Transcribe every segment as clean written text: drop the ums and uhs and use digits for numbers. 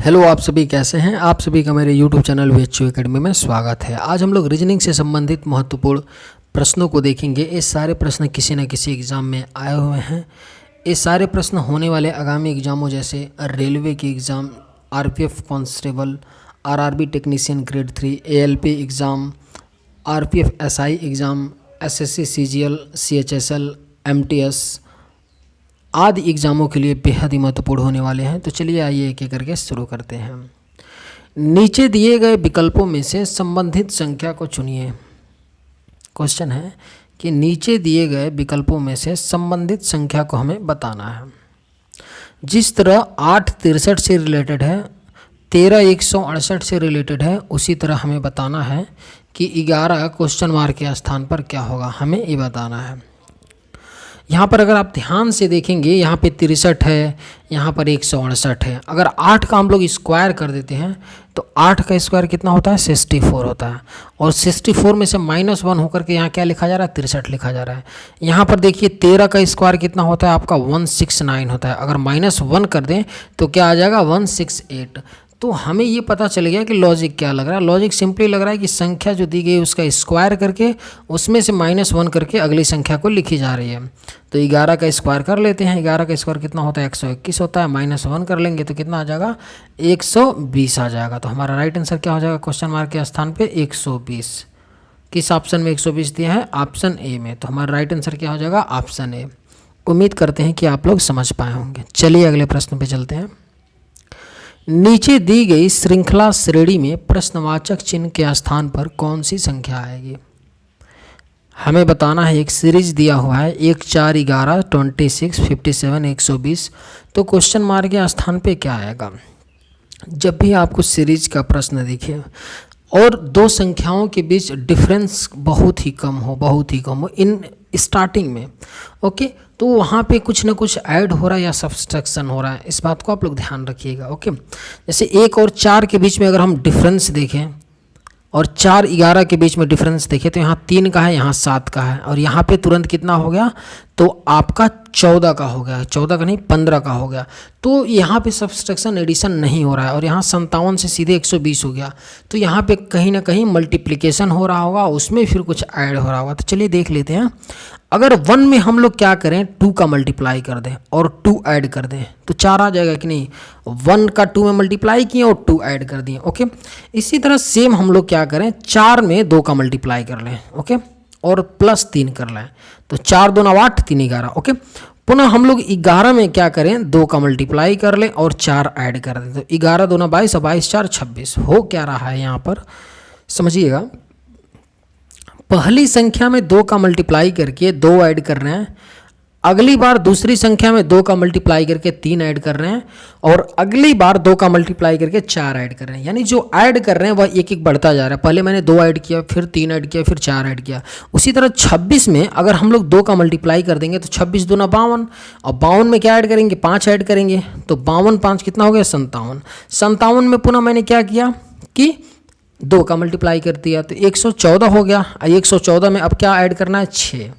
Hello, आप सभी कैसे हैं। आप सभी का मेरे YouTube चैनल VHU एकेडमी में स्वागत है। आज हम लोग रीजनिंग से संबंधित महत्वपूर्ण प्रश्नों को देखेंगे। ये सारे प्रश्न किसी न किसी एग्ज़ाम में आए हुए हैं। ये सारे प्रश्न होने वाले आगामी एग्ज़ामों जैसे रेलवे की exam, RPF constable, RRB technician grade 3, ALP exam, RPF SI exam, SSC CGL, CHSL, MTS आदि एग्ज़ामों के लिए बेहद ही महत्वपूर्ण होने वाले हैं। तो चलिए आइए एक एक करके शुरू करते हैं। नीचे दिए गए विकल्पों में से संबंधित संख्या को चुनिए। क्वेश्चन है कि नीचे दिए गए विकल्पों में से संबंधित संख्या को हमें बताना है। जिस तरह 8 63 से रिलेटेड है, 13 168 से रिलेटेड है, उसी तरह हमें बताना है कि 11 क्वेश्चन मार्क के स्थान पर क्या होगा, हमें ये बताना है। यहाँ पर अगर आप ध्यान से देखेंगे, यहाँ पे 63 है, यहाँ पर 168 है। अगर 8 का हम लोग स्क्वायर कर देते हैं तो 8 का स्क्वायर कितना होता है, 64 होता है। और 64 में से -1 होकर के यहाँ क्या लिखा जा रहा है, 63 लिखा जा रहा है। यहाँ पर देखिए 13 का स्क्वायर कितना होता है, आपका 169 होता है। अगर -1 कर दें तो क्या आ जाएगा, 168। तो हमें ये पता चल गया कि लॉजिक क्या लग रहा है। लॉजिक सिंपली लग रहा है कि संख्या जो दी गई उसका स्क्वायर करके उसमें से -1 करके अगली संख्या को लिखी जा रही है। तो 11 का स्क्वायर कर लेते हैं। 11 का स्क्वायर कितना होता है, 121 होता है। -1 कर लेंगे तो कितना आ जाएगा, 120 आ जाएगा। तो हमारा राइट आंसर क्या हो जाएगा, क्वेश्चन मार्क के स्थान पे 120। किस ऑप्शन में 120 दिया है, ऑप्शन ए में। तो हमारा राइट आंसर क्या हो जाएगा, ऑप्शन ए। उम्मीद करते हैं कि आप लोग समझ पाए होंगे। चलिए अगले प्रश्न पे चलते हैं। नीचे दी गई श्रृंखला श्रेणी में प्रश्नवाचक चिन्ह के स्थान पर कौन सी संख्या आएगी। हमें बताना है। एक सीरीज दिया हुआ है 1 4 11 26 57 120। तो क्वेश्चन मार्क के स्थान पे क्या आएगा। जब भी आपको सीरीज का प्रश्न दिखे और दो संख्याओं के बीच डिफरेंस बहुत ही कम हो इन स्टार्टिंग में, ओके, तो वहाँ पे कुछ ना कुछ ऐड हो रहा है या सब्सट्रैक्शन हो रहा है। इस बात को आप लोग ध्यान रखिएगा, ओके। जैसे 1 और 4 के बीच में अगर हम डिफरेंस देखें और 4 11 के बीच में डिफरेंस देखें तो यहाँ 3 का है, यहाँ 7 का है, और यहाँ पे तुरंत कितना हो गया, तो आपका 14 का हो गया। 14 का नहीं, 15 का हो गया। तो यहाँ पे सब्सट्रैक्शन एडिशन नहीं हो रहा है और यहाँ 57 से सीधे 120 हो गया। तो यहाँ पे कहीं ना कहीं मल्टीप्लिकेशन हो रहा होगा, उसमें फिर कुछ ऐड हो रहा होगा। तो चलिए देख लेते हैं। अगर 1 में हम लोग क्या करें, 2 का मल्टीप्लाई कर दें और 2 ऐड कर दें तो 4 आ जाएगा कि नहीं। 1 का 2 में मल्टीप्लाई किए और 2 ऐड कर दिए, ओके। इसी तरह सेम हम लोग क्या करें, 4 में 2 का मल्टीप्लाई कर लें, ओके, और +3 कर लें। तो 4 2 9 8 3 11, ओके। पुनः हम लोग 11 में क्या करें, 2 का मल्टीप्लाई कर लें और 4 ऐड कर दें। तो 11 2 9 22 और 22 4 26। हो क्या रहा है यहाँ पर, समझिएगा। पहली संख्या में 2 का मल्टीप्लाई करके 2 ऐड कर रहे हैं, अगली बार दूसरी संख्या में 2 का मल्टीप्लाई करके 3 ऐड कर रहे हैं, और अगली बार 2 का मल्टीप्लाई करके 4 ऐड कर रहे हैं। यानी जो ऐड कर रहे हैं वह एक एक बढ़ता जा रहा है। पहले मैंने 2 ऐड किया, फिर 3 ऐड किया, फिर 4 ऐड किया। उसी तरह 26 में अगर हम लोग 2 का मल्टीप्लाई कर देंगे तो 26 2 52, और 52 में क्या ऐड करेंगे, 5 ऐड करेंगे। तो 52 5 कितना हो गया, 57। 57 में पुनः मैंने क्या किया कि 2 का मल्टीप्लाई कर दिया तो 114 हो गया। 114 में अब क्या ऐड करना है, 6,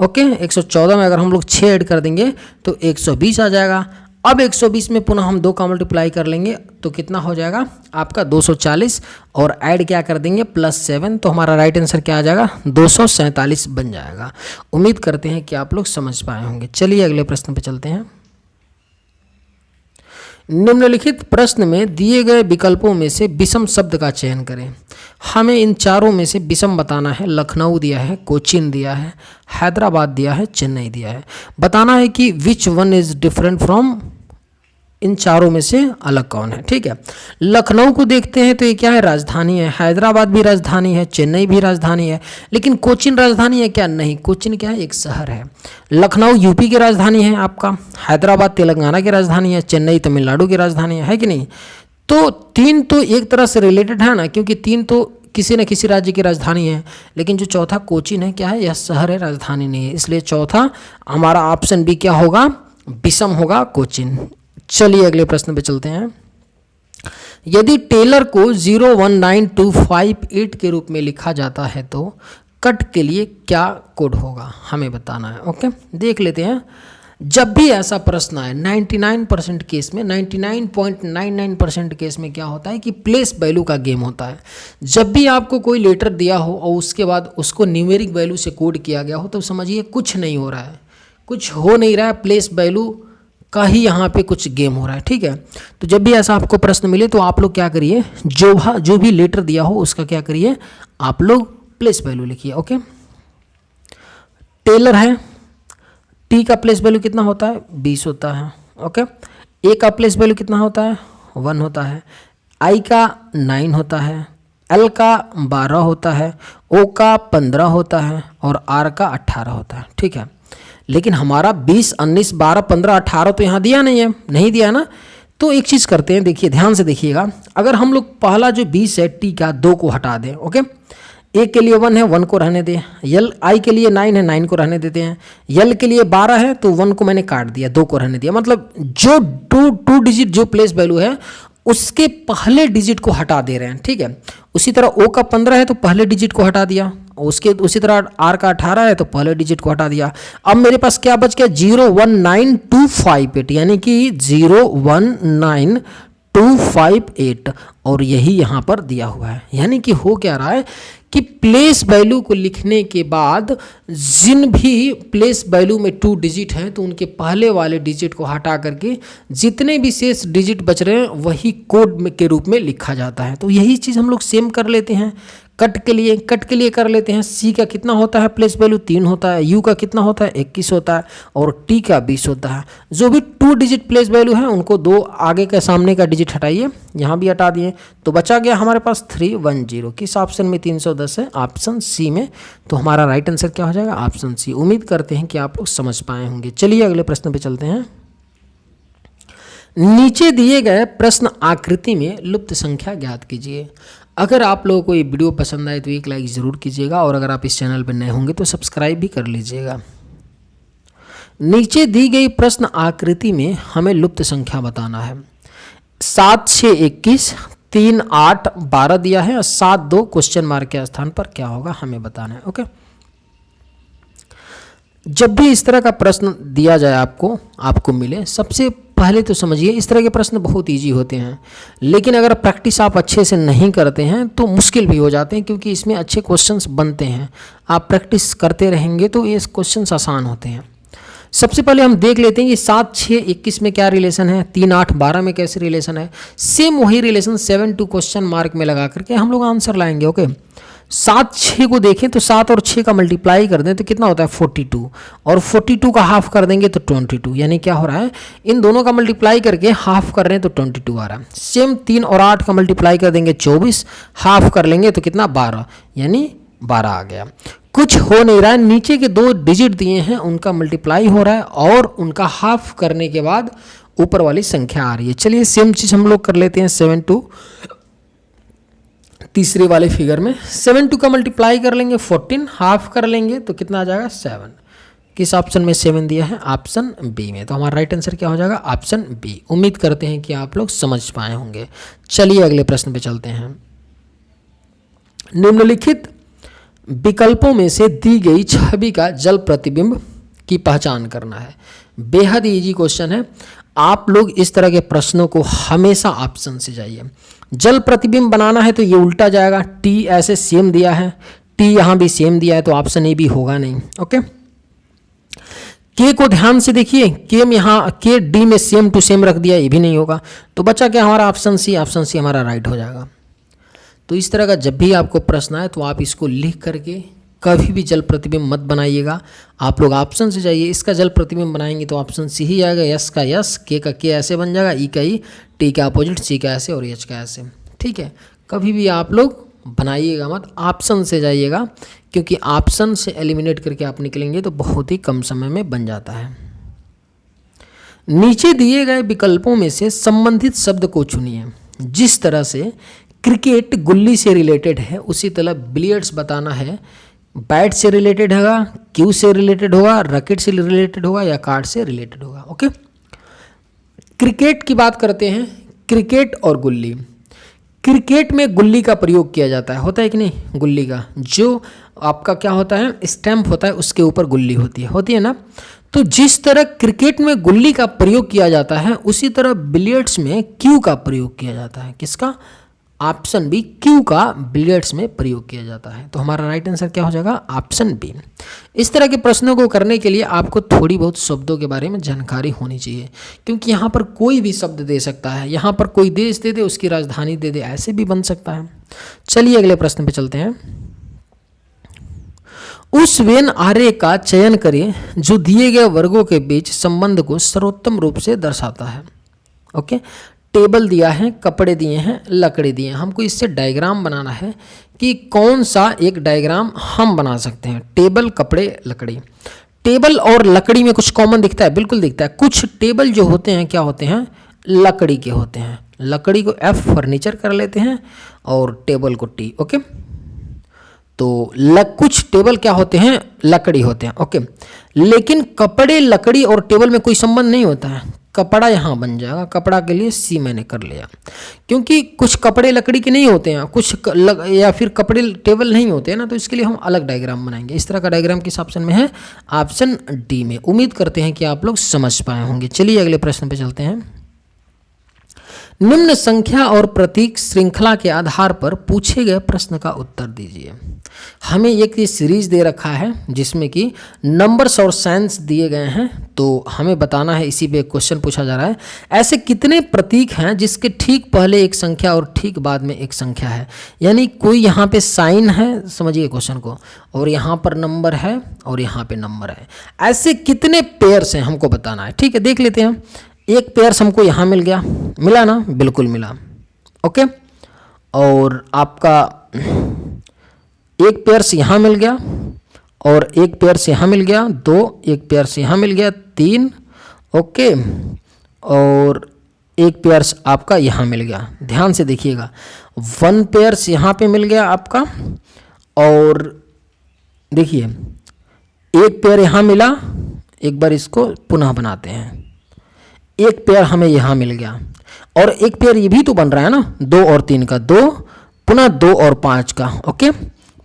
ओके। 114 में अगर हम लोग 6 ऐड कर देंगे तो 120 आ जाएगा। अब 120 में पुनः हम 2 का मल्टीप्लाई कर लेंगे तो कितना हो जाएगा आपका 240, और ऐड क्या कर देंगे, +7। तो हमारा राइट आंसर क्या आ जाएगा, 247 बन जाएगा। उम्मीद करते हैं कि आप लोग समझ पाए होंगे। चलिए अगले प्रश्न पे चलते हैं। निम्नलिखित प्रश्न में दिए गए विकल्पों में से विषम शब्द का चयन करें। हमें इन चारों में से विषम बताना है। लखनऊ दिया है, कोचीन दिया है, हैदराबाद दिया है, चेन्नई दिया है। बताना है कि which one is different from, इन चारों में से अलग कौन है, ठीक है। लखनऊ को देखते हैं तो ये क्या है, राजधानी है। हैदराबाद भी राजधानी है, चेन्नई भी राजधानी है, लेकिन कोचीन राजधानी है क्या, नहीं। कोचीन क्या है, एक शहर है। लखनऊ यूपी की राजधानी है आपका, हैदराबाद तेलंगाना की राजधानी है, चेन्नई तमिलनाडु की राजधानी है कि नहीं। तो 3 तो एक तरह से रिलेटेड है ना, क्योंकि 3 तो किसी न किसी राज्य की राजधानी है, लेकिन जो चौथा कोचीन है क्या है, यह शहर है, राजधानी नहीं है। इसलिए चौथा हमारा ऑप्शन बी क्या होगा, विषम होगा, कोचीन। चलिए अगले प्रश्न पे चलते हैं। यदि टेलर को 019258 के रूप में लिखा जाता है तो कट के लिए क्या कोड होगा, हमें बताना है, ओके। देख लेते हैं। जब भी ऐसा प्रश्न आए 99% केस में, 99.99% केस में क्या होता है कि प्लेस वैल्यू का गेम होता है। जब भी आपको कोई लेटर दिया हो और उसके बाद उसको न्यूमेरिक वैल्यू से कोड किया गया हो तो समझिए कुछ नहीं हो रहा है, कुछ हो नहीं रहा है, प्लेस वैल्यू का ही यहाँ पे कुछ गेम हो रहा है। ठीक है, तो जब भी ऐसा आपको प्रश्न मिले तो आप लोग क्या करिए, जो भी लेटर दिया हो उसका क्या करिए, आप लोग प्लेस वैल्यू लिखिए। ओके, टेलर है, टी का प्लेस वैल्यू कितना होता है, 20 होता है। ओके, ए का प्लेस वैल्यू कितना होता है, 1 होता है। आई का 9 होता है, एल का 12 होता है, ओ का 15 होता है और आर का 18 होता है। ठीक है, लेकिन हमारा 20, 19, 12, 15, 18 तो यहाँ दिया नहीं है, नहीं दिया ना। तो एक चीज़ करते हैं, देखिए ध्यान से देखिएगा, अगर हम लोग पहला जो 20 है टी का 2 को हटा दें। ओके, ए के लिए 1 है, 1 को रहने दें। यल आई के लिए 9 है, 9 को रहने देते हैं। यल के लिए 12 है तो 1 को मैंने काट दिया, 2 को रहने दिया। मतलब जो टू डिजिट जो प्लेस वैल्यू है उसके पहले डिजिट को हटा दे रहे हैं। ठीक है, उसी तरह ओ का 15 है तो पहले डिजिट को हटा दिया, उसके उसी तरह आर का 18 है तो पहले डिजिट को हटा दिया। अब मेरे पास क्या बच गया, 01928, यानी कि 01928 और यही यहाँ पर दिया हुआ है। यानी कि हो क्या रहा है कि प्लेस वैल्यू को लिखने के बाद जिन भी प्लेस वैल्यू में 2 डिजिट हैं तो उनके पहले वाले डिजिट को हटा करके जितने भी शेष डिजिट बच रहे हैं वही कोड के रूप में लिखा जाता है। तो यही चीज़ हम लोग सेम कर लेते हैं। कट के लिए कर लेते हैं। सी का कितना होता है प्लेस वैल्यू, 3 होता है। यू का कितना होता है, 21 होता है और टी का 20 होता है। जो भी 2 डिजिट प्लेस वैल्यू है उनको 2 आगे का सामने का डिजिट हटाइए, यहाँ भी हटा दिए तो बचा गया हमारे पास 310। किस ऑप्शन में 310 है, ऑप्शन सी में। तो हमारा राइट आंसर क्या हो जाएगा, ऑप्शन सी। उम्मीद करते हैं कि आप लोग समझ पाए होंगे। चलिए अगले प्रश्न पे चलते हैं। नीचे दिए गए प्रश्न आकृति में लुप्त संख्या ज्ञात कीजिए। अगर आप लोगों को ये वीडियो पसंद आए तो एक लाइक ज़रूर कीजिएगा और अगर आप इस चैनल पर नए होंगे तो सब्सक्राइब भी कर लीजिएगा। नीचे दी गई प्रश्न आकृति में हमें लुप्त संख्या बताना है। 7, 6, 21, 3, 8, 12 दिया है और 7, 2 क्वेश्चन मार्क के स्थान पर क्या होगा हमें बताना है। ओके, जब भी इस तरह का प्रश्न दिया जाए आपको मिले, सबसे पहले तो समझिए इस तरह के प्रश्न बहुत इजी होते हैं, लेकिन अगर प्रैक्टिस आप अच्छे से नहीं करते हैं तो मुश्किल भी हो जाते हैं, क्योंकि इसमें अच्छे क्वेश्चंस बनते हैं। आप प्रैक्टिस करते रहेंगे तो ये क्वेश्चंस आसान होते हैं। सबसे पहले हम देख लेते हैं कि 7, 6, 21 में क्या रिलेशन है, 3, 8, 12 में कैसे रिलेशन है। सेम वही रिलेशन 7 2 क्वेश्चन मार्क में लगा करके हम लोग आंसर लाएंगे। ओके, 7, 6 को देखें तो 7 और 6 का मल्टीप्लाई कर दें तो कितना होता है 42, और 42 का हाफ कर देंगे तो 22। यानी क्या हो रहा है, इन दोनों का मल्टीप्लाई करके हाफ कर रहे हैं तो 22 आ रहा है। सेम 3 और 8 का मल्टीप्लाई कर देंगे 24, हाफ कर लेंगे तो कितना 12, यानी 12 आ गया। कुछ हो नहीं रहा है, नीचे के 2 डिजिट दिए हैं उनका मल्टीप्लाई हो रहा है और उनका हाफ करने के बाद ऊपर वाली संख्या आ रही है। चलिए सेम चीज़ हम लोग कर लेते हैं 7 2, तीसरे वाले फिगर में 7 2 का मल्टीप्लाई कर लेंगे 14, हाफ कर लेंगे तो कितना आ जाएगा 7। किस ऑप्शन में 7 दिया है, ऑप्शन बी में। तो हमारा राइट आंसर क्या हो जाएगा, ऑप्शन बी। उम्मीद करते हैं कि आप लोग समझ पाए होंगे। चलिए अगले प्रश्न पे चलते हैं। निम्नलिखित विकल्पों में से दी गई छवि का जल प्रतिबिंब की पहचान करना है। बेहद इजी क्वेश्चन है। आप लोग इस तरह के प्रश्नों को हमेशा ऑप्शन से जाइए। जल प्रतिबिंब बनाना है तो ये उल्टा जाएगा, टी ऐसे सेम दिया है, टी यहाँ भी सेम दिया है तो ऑप्शन ए भी होगा नहीं। ओके, के को ध्यान से देखिए, के में यहाँ के डी में सेम टू सेम रख दिया, ये भी नहीं होगा। तो बचा क्या हमारा ऑप्शन सी, ऑप्शन सी हमारा राइट हो जाएगा। तो इस तरह का जब भी आपको प्रश्न आए तो आप इसको लिख करके कभी भी जल प्रतिबिंब मत बनाइएगा। आप लोग ऑप्शन से जाइए, इसका जल प्रतिबिंब बनाएंगे तो ऑप्शन सी ही आएगा, यस का यस, के का के ऐसे बन जाएगा, ई का ई, टी का अपोजिट, सी का ऐसे और एच का ऐसे। ठीक है, कभी भी आप लोग बनाइएगा मत, ऑप्शन से जाइएगा, क्योंकि ऑप्शन से एलिमिनेट करके आप निकलेंगे तो बहुत ही कम समय में बन जाता है। नीचे दिए गए विकल्पों में से संबंधित शब्द को चुनिए। जिस तरह से क्रिकेट गुल्ली से रिलेटेड है उसी तरह बिलियर्ड्स बताना है, बैट से रिलेटेड होगा, क्यू से रिलेटेड होगा, रैकेट से रिलेटेड होगा या कार्ड से रिलेटेड होगा। ओके, क्रिकेट की बात करते हैं। क्रिकेट और गुल्ली, क्रिकेट में गुल्ली का प्रयोग किया जाता है, होता है कि नहीं, गुल्ली का जो आपका क्या होता है स्टैम्प होता है उसके ऊपर गुल्ली होती है ना। तो जिस तरह क्रिकेट में गुल्ली का प्रयोग किया जाता है उसी तरह बिलियर्ड्स में क्यू का प्रयोग किया जाता है। किसका? ऑप्शन बी, क्यू का बिलियर्ड्स में प्रयोग किया जाता है। तो हमारा राइट आंसर क्या हो जाएगा? Option B. इस तरह के प्रश्नों को करने के लिए आपको थोड़ी बहुत शब्दों के बारे में जानकारी होनी चाहिए, क्योंकि यहाँ पर कोई भी शब्द दे सकता है। यहाँ पर कोई देश दे दे, उसकी राजधानी दे दे, ऐसे भी बन सकता है। चलिए अगले प्रश्न पे चलते हैं। उस वेन आर्य का चयन करें जो दिए गए वर्गों के बीच संबंध को सर्वोत्तम रूप से दर्शाता है। ओके, टेबल दिया है, कपड़े दिए हैं, लकड़ी दिए हैं। हमको इससे डायग्राम बनाना है कि कौन सा एक डायग्राम हम बना सकते हैं। टेबल, कपड़े, लकड़ी। टेबल और लकड़ी में कुछ कॉमन दिखता है? बिल्कुल दिखता है। कुछ टेबल जो होते हैं क्या होते हैं? लकड़ी के होते हैं। लकड़ी को एफ फर्नीचर कर लेते हैं और टेबल को टी। ओके, तो कुछ टेबल क्या होते हैं? लकड़ी होते हैं। ओके, लेकिन कपड़े, लकड़ी और टेबल में कोई संबंध नहीं होता है। कपड़ा यहाँ बन जाएगा। कपड़ा के लिए सी मैंने कर लिया, क्योंकि कुछ कपड़े लकड़ी के नहीं होते हैं, कुछ या फिर कपड़े टेबल नहीं होते हैं ना, तो इसके लिए हम अलग डायग्राम बनाएंगे। इस तरह का डायग्राम किस ऑप्शन में है? ऑप्शन डी में। उम्मीद करते हैं कि आप लोग समझ पाए होंगे। चलिए अगले प्रश्न पे चलते हैं। निम्न संख्या और प्रतीक श्रृंखला के आधार पर पूछे गए प्रश्न का उत्तर दीजिए। हमें एक ये सीरीज दे रखा है जिसमें कि नंबर्स और साइंस दिए गए हैं, तो हमें बताना है, इसी पे क्वेश्चन पूछा जा रहा है। ऐसे कितने प्रतीक हैं जिसके ठीक पहले एक संख्या और ठीक बाद में एक संख्या है? यानी कोई यहाँ पे साइन है, समझिए क्वेश्चन को, और यहाँ पर नंबर है और यहाँ पे नंबर है। ऐसे कितने पेयर्स हैं हमको बताना है। ठीक है, देख लेते हैं। एक पेयर्स हमको यहाँ मिल गया, मिला ना? बिल्कुल मिला। ओके, और आपका एक पेयर्स यहाँ मिल गया और एक पेयर्स यहाँ मिल गया, 2, एक पेयर्स यहाँ मिल गया, 3। ओके, और एक पेयर्स आपका यहाँ मिल गया। ध्यान से देखिएगा, 1 पेयर्स यहाँ पे मिल गया आपका, और देखिए एक पेयर यहाँ मिला। एक बार इसको पुनः बनाते हैं। एक पेयर हमें यहाँ मिल गया और एक पेयर ये भी तो बन रहा है ना, 2 और 3 का, 2 पुनः 2 और 5 का। ओके,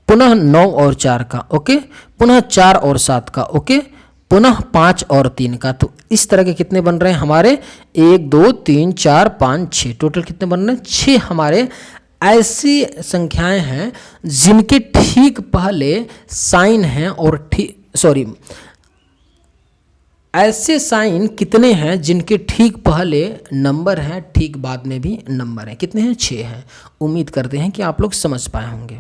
पुनः 9 और 4 का। ओके, पुनः 4 और 7 का। ओके, पुनः 5 और 3 का। तो इस तरह के कितने बन रहे हैं हमारे? 1 2 3 4 5 6, टोटल कितने बन रहे हैं? 6 हमारे ऐसी संख्याएं हैं जिनके ठीक पहले साइन हैं और ऐसे साइन कितने हैं जिनके ठीक पहले नंबर हैं, ठीक बाद में भी नंबर हैं। कितने हैं? 6 हैं। उम्मीद करते हैं कि आप लोग समझ पाए होंगे।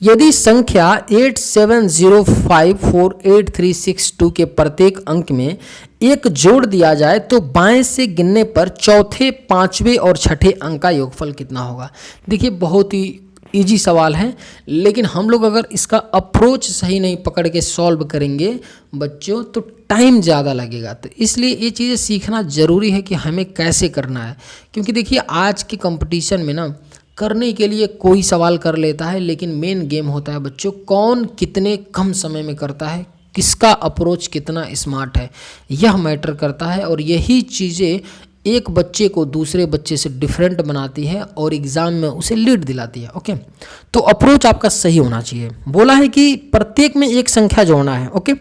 यदि संख्या 87054832 के प्रत्येक अंक में एक जोड़ दिया जाए तो बाएं से गिनने पर चौथे, पांचवें और छठे अंक का योगफल कितना होगा? देखिए, बहुत ही इजी सवाल है, लेकिन हम लोग अगर इसका अप्रोच सही नहीं पकड़ के सॉल्व करेंगे बच्चों तो टाइम ज़्यादा लगेगा। तो इसलिए ये चीज़ें सीखना ज़रूरी है कि हमें कैसे करना है, क्योंकि देखिए आज के कंपटीशन में ना करने के लिए कोई सवाल कर लेता है, लेकिन मेन गेम होता है बच्चों कौन कितने कम समय में करता है, किसका अप्रोच कितना स्मार्ट है, यह मैटर करता है। और यही चीज़ें एक बच्चे को दूसरे बच्चे से डिफरेंट बनाती है और एग्ज़ाम में उसे लीड दिलाती है। ओके, तो अप्रोच आपका सही होना चाहिए। बोला है कि प्रत्येक में एक संख्या जोड़ना है। ओके,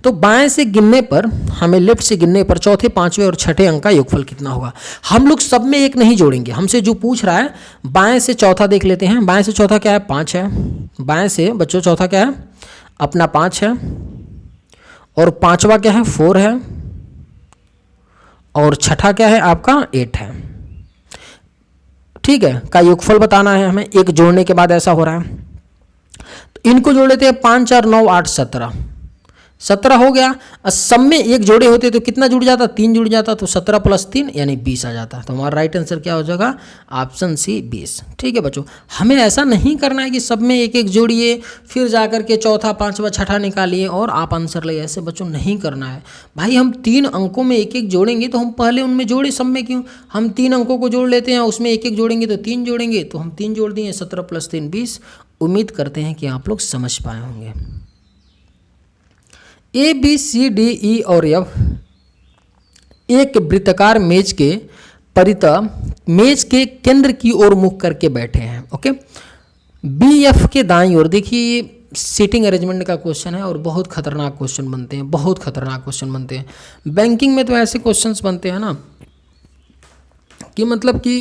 तो बाएं से गिनने पर, हमें लेफ्ट से गिनने पर चौथे, पांचवें और छठे अंक का योगफल कितना होगा? हम लोग सब में एक नहीं जोड़ेंगे। हमसे जो पूछ रहा है बाएं से चौथा देख लेते हैं। बाएं से चौथा क्या है? 5 है। बाएं से बच्चों चौथा क्या है? अपना 5 है, और पांचवा क्या है? 4 है, और छठा क्या है आपका? 8 है। ठीक है, का योगफल बताना है हमें। एक जोड़ने के बाद ऐसा हो रहा है, तो इनको जोड़ लेते हैं। 5 4 9 8 17, 17 हो गया। सब में एक जोड़े होते तो कितना जुड़ जाता? 3 जुड़ जाता, तो 17 + 3 यानी 20 आ जाता। तो हमारा राइट आंसर क्या हो जाएगा? Option C 20। ठीक है बच्चों, हमें ऐसा नहीं करना है कि सब में एक एक जोड़िए फिर जाकर के चौथा, पांचवा, छठा निकालिए और आप आंसर ले। ऐसे बच्चों नहीं करना है भाई। हम 3 अंकों में एक एक जोड़ेंगे तो हम पहले उनमें जोड़े, सब में क्यों? हम 3 अंकों को जोड़ लेते हैं, उसमें एक एक जोड़ेंगे तो 3 जोड़ेंगे, तो हम 3 जोड़ दिए। 17 + 3 20। उम्मीद करते हैं कि आप लोग समझ पाए होंगे। A B C D E और एफ एक वृत्ताकार मेज के परितः मेज के केंद्र की ओर मुख करके बैठे हैं। ओके, बी एफ के दाईं ओर, देखिए सीटिंग अरेंजमेंट का क्वेश्चन है और बहुत खतरनाक क्वेश्चन बनते हैं, बहुत खतरनाक क्वेश्चन बनते हैं। बैंकिंग में तो ऐसे क्वेश्चंस बनते हैं ना कि मतलब कि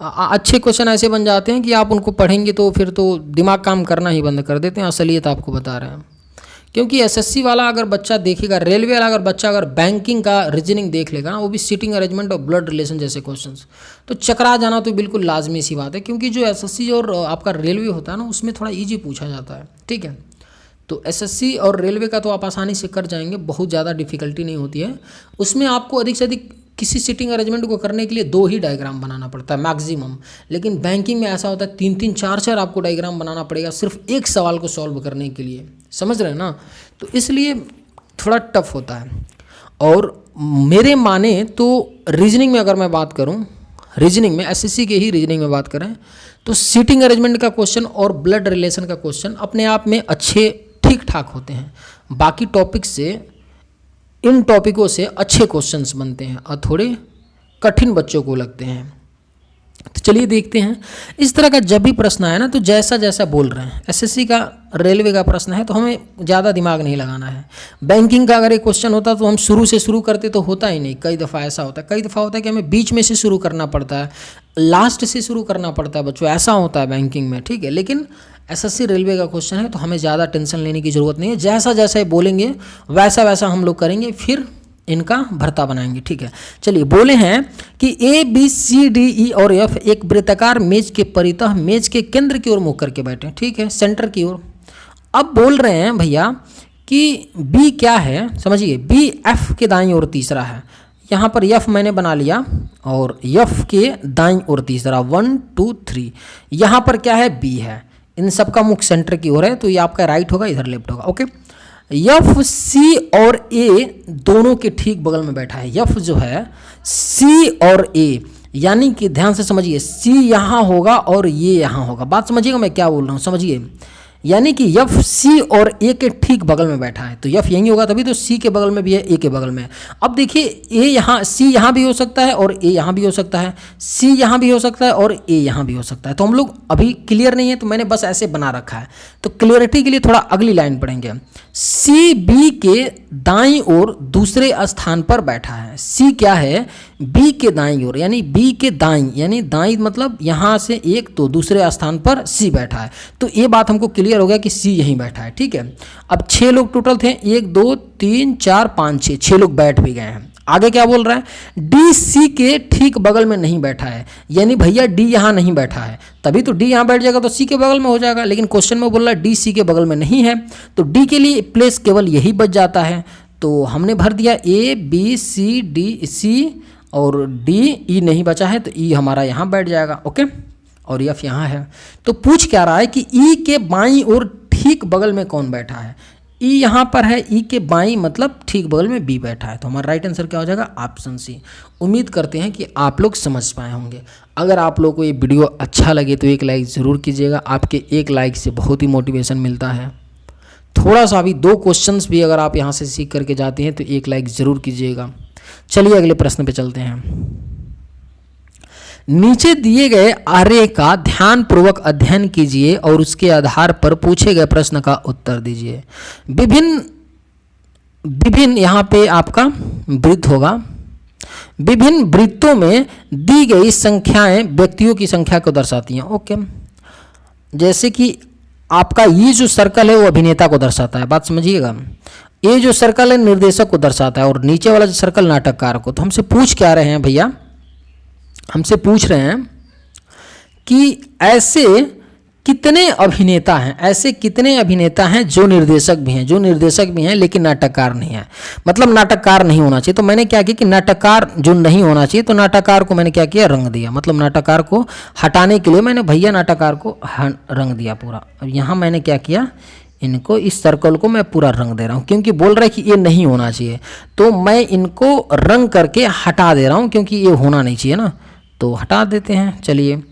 अच्छे क्वेश्चन ऐसे बन जाते हैं कि आप उनको पढ़ेंगे तो फिर तो दिमाग काम करना ही बंद कर देते हैं। असलियत आपको बता रहे हैं, क्योंकि एसएससी वाला अगर बच्चा देखेगा, रेलवे वाला अगर बच्चा अगर बैंकिंग का रीजनिंग देख लेगा ना, वो भी सीटिंग अरेंजमेंट और ब्लड रिलेशन जैसे क्वेश्चंस, तो चकरा जाना तो बिल्कुल लाजमी सी बात है। क्योंकि जो एसएससी और आपका रेलवे होता है ना, उसमें थोड़ा ईजी पूछा जाता है, ठीक है। तो एसएससी और रेलवे का तो आप आसानी से कर जाएंगे, बहुत ज़्यादा डिफिकल्टी नहीं होती है उसमें। आपको अधिक से अधिक किसी सीटिंग अरेंजमेंट को करने के लिए 2 ही डायग्राम बनाना पड़ता है मैक्सिमम, लेकिन बैंकिंग में ऐसा होता है 3-3 4-4 आपको डायग्राम बनाना पड़ेगा सिर्फ एक सवाल को सॉल्व करने के लिए, समझ रहे हैं ना। तो इसलिए थोड़ा टफ होता है। और मेरे माने तो रीजनिंग में अगर मैं बात करूं, रीजनिंग में एसएससी के ही रीजनिंग में बात करें तो सीटिंग अरेंजमेंट का क्वेश्चन और ब्लड रिलेशन का क्वेश्चन अपने आप में अच्छे ठीक ठाक होते हैं। बाकी टॉपिक से, इन टॉपिकों से अच्छे क्वेश्चंस बनते हैं और थोड़े कठिन बच्चों को लगते हैं। तो चलिए देखते हैं। इस तरह का जब भी प्रश्न आया ना, तो जैसा जैसा बोल रहे हैं, एसएससी का, रेलवे का प्रश्न है तो हमें ज़्यादा दिमाग नहीं लगाना है। बैंकिंग का अगर एक क्वेश्चन होता तो हम शुरू से शुरू करते तो होता ही नहीं। कई दफ़ा ऐसा होता है, कई दफ़ा होता है कि हमें बीच में से शुरू करना पड़ता है, लास्ट से शुरू करना पड़ता है बच्चों, ऐसा होता है बैंकिंग में, ठीक है। लेकिन एसएससी रेलवे का क्वेश्चन है तो हमें ज़्यादा टेंशन लेने की ज़रूरत नहीं है। जैसा जैसा ये बोलेंगे वैसा वैसा हम लोग करेंगे, फिर इनका भरता बनाएंगे, ठीक है। चलिए, बोले हैं कि A B C D E और एफ एक वृत्ताकार मेज के परितः मेज के केंद्र की ओर मुख करके बैठे, ठीक है, सेंटर की ओर। अब बोल रहे हैं भैया कि बी क्या है, समझिए, बी एफ के दाईं ओर तीसरा है। यहाँ पर एफ मैंने बना लिया और एफ के दाईं ओर तीसरा, 1 2 3। यहाँ पर क्या है, बी है। इन सब का मुख सेंटर की ओर है, तो ये आपका राइट होगा, इधर लेफ्ट होगा, ओके। एफ सी और ए दोनों के ठीक बगल में बैठा है। एफ जो है सी और ए, यानी कि ध्यान से समझिए, सी यहाँ होगा और ये यहाँ होगा। बात समझिएगा मैं क्या बोल रहा हूँ, समझिए। यानी कि एफ सी और ए के ठीक बगल में बैठा है, तो एफ यहीं होगा, तभी तो सी के बगल में भी है, ए के बगल में। अब देखिए, ए यहाँ, सी यहाँ भी हो सकता है और ए यहाँ भी हो सकता है, सी यहाँ भी हो सकता है और ए यहाँ भी हो सकता है। तो हम लोग अभी क्लियर नहीं है, तो मैंने बस ऐसे बना रखा है। तो क्लियरिटी के लिए थोड़ा अगली लाइन पढ़ेंगे। सी बी के दाईं ओर दूसरे स्थान पर बैठा है। सी क्या है, बी के दाईं ओर, यानी बी के दाईं, यानी दाईं मतलब यहाँ से एक, तो दूसरे स्थान पर सी बैठा है। तो ये बात हमको क्लियर हो गया कि सी यहीं बैठा है, ठीक है। अब 6 लोग टोटल थे, 1 2 3 4 5 6, 6 लोग बैठ भी गए हैं। आगे क्या बोल रहा है, डी सी के ठीक बगल में नहीं बैठा है, यानी भैया डी यहाँ नहीं बैठा है, तभी तो डी यहाँ बैठ जाएगा तो सी के बगल में हो जाएगा। लेकिन क्वेश्चन में बोल रहा है डी सी के बगल में नहीं है, तो डी के लिए प्लेस केवल यही बच जाता है। तो हमने भर दिया ए बी सी डी, सी और डी, ई नहीं बचा है तो ई हमारा यहाँ बैठ जाएगा, ओके। और एफ यहाँ है। तो पूछ क्या रहा है कि ई के बाईं ओर ठीक बगल में कौन बैठा है। ई यहाँ पर है, ई के बाईं मतलब ठीक बगल में बी बैठा है। तो हमारा राइट आंसर क्या हो जाएगा, ऑप्शन सी। उम्मीद करते हैं कि आप लोग समझ पाए होंगे। अगर आप लोगों को ये वीडियो अच्छा लगे तो एक लाइक ज़रूर कीजिएगा। आपके एक लाइक से बहुत ही मोटिवेशन मिलता है। थोड़ा सा भी 2 क्वेश्चंस भी अगर आप यहाँ से सीख करके जाते हैं तो एक लाइक ज़रूर कीजिएगा। चलिए अगले प्रश्न पे चलते हैं। नीचे दिए गए आर्य का ध्यानपूर्वक अध्ययन कीजिए और उसके आधार पर पूछे गए प्रश्न का उत्तर दीजिए। विभिन्न यहाँ पे आपका वृत्त होगा। विभिन्न वृत्तों में दी गई संख्याएं व्यक्तियों की संख्या को दर्शाती हैं, ओके। जैसे कि आपका ये जो सर्कल है वो अभिनेता को दर्शाता है, बात समझिएगा। ये जो सर्कल है निर्देशक को दर्शाता है और नीचे वाला जो सर्कल नाटककार को। तो हमसे पूछ क्या रहे हैं भैया, हमसे पूछ रहे हैं कि ऐसे कितने अभिनेता हैं, ऐसे कितने अभिनेता हैं जो निर्देशक भी हैं, जो निर्देशक भी हैं लेकिन नाटककार नहीं है, मतलब नाटककार नहीं होना चाहिए। तो मैंने क्या किया कि नाटककार जो नहीं होना चाहिए, तो नाटककार को मैंने क्या किया, रंग दिया। मतलब नाटककार को हटाने के लिए मैंने भैया नाटककार को रंग दिया पूरा। अब यहाँ मैंने क्या किया, इनको, इस सर्कल को मैं पूरा रंग दे रहा हूँ, क्योंकि बोल रहा है कि ये नहीं होना चाहिए, तो मैं इनको रंग करके हटा दे रहा हूँ, क्योंकि ये होना नहीं चाहिए ना, तो हटा देते हैं। चलिए,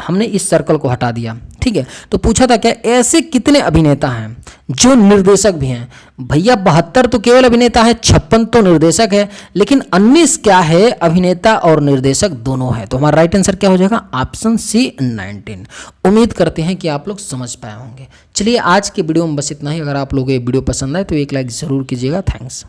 हमने इस सर्कल को हटा दिया, ठीक है। तो पूछा था क्या, ऐसे कितने अभिनेता हैं जो निर्देशक भी हैं। भैया 72 तो केवल अभिनेता है, 56 तो निर्देशक है, लेकिन 19 क्या है, अभिनेता और निर्देशक दोनों है। तो हमारा राइट आंसर क्या हो जाएगा, ऑप्शन सी 19। उम्मीद करते हैं कि आप लोग समझ पाए होंगे। चलिए आज के वीडियो में बस इतना ही। अगर आप लोगों को ये वीडियो पसंद आए तो एक लाइक ज़रूर कीजिएगा। थैंक्स।